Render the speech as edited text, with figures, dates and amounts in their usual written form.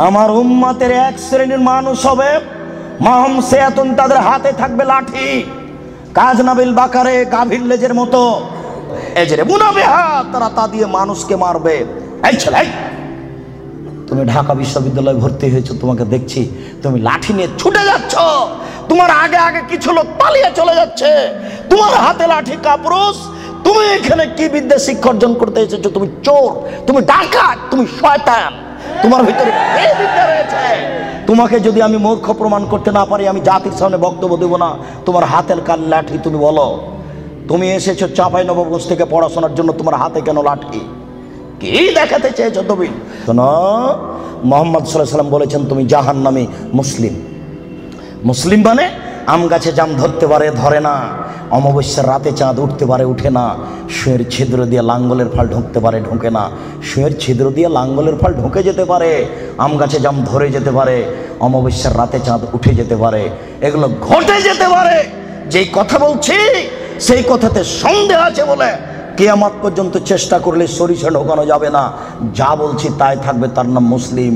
আমার উম্মতের এক শ্রেণীর মানুষ হবে মাহম সেয়াতুন, তাদের হাতে থাকবে লাঠি, কাজনাবিল বাকারে গাভীর লেজের মতো এজরে মুনাবিহা, তারা তা দিয়ে মানুষকে মারবে। এই ছেলে, তুমি ঢাকা বিশ্ববিদ্যালয়ে ভর্তি হয়েছো, তোমাকে দেখছি তুমি লাঠি নিয়ে ছুটে যাচ্ছ, তোমার আগে আগে কিছু লোক পালিয়ে চলে যাচ্ছে, তোমার হাতে লাঠি কাপুরুষ, তুমি এখানে কি বিদ্যা শিক্ষা অর্জন করতে এসেছো? তুমি চোর, তুমি ডাকাত, তুমি শয়তান, তোমার ভিতরে এই বিদ্যা রয়েছে। তোমাকে যদি আমি মূর্খ প্রমাণ করতে না পারি, আমি জাতির সামনে বক্তব্য দেব না। তোমার হাতের কাল লাঠি, তুমি বলো তুমি এসেছো চাঁপাইনবাবগঞ্জ থেকে পড়াশোনার জন্য, তোমার হাতে কেন লাঠি? কি দেখাতে চেয়েছো তুমি? শোনো, মুহাম্মদ সাল্লাল্লাহু আলাইহি ওয়াসাল্লাম বলেছেন তুমি জাহান্নামী মুসলিম। মুসলিম মানে আম গাছে জাম ধরতে পারে, ধরে না, অমাবস্যার রাতে চাঁদ উঠতে পারে, উঠে না, শুঁয়ের ছিদ্র দিয়ে লাঙ্গলের ফাল ঢুকতে পারে, ঢোকে না, শুঁয়ের ছিদ্র দিয়ে লাঙ্গলের ফাল ঢুকে যেতে পারে, আম গাছে জাম ধরে যেতে পারে, অমাবস্যার রাতে চাঁদ উঠে যেতে পারে, এগুলো ঘটে যেতে পারে। যেই কথা বলছি সেই কথাতে সন্দেহ আছে বলে কিয়ামত পর্যন্ত চেষ্টা করলে সরিষা ঢোকানো যাবে না। যা বলছি তাই থাকবে, তার নাম মুসলিম।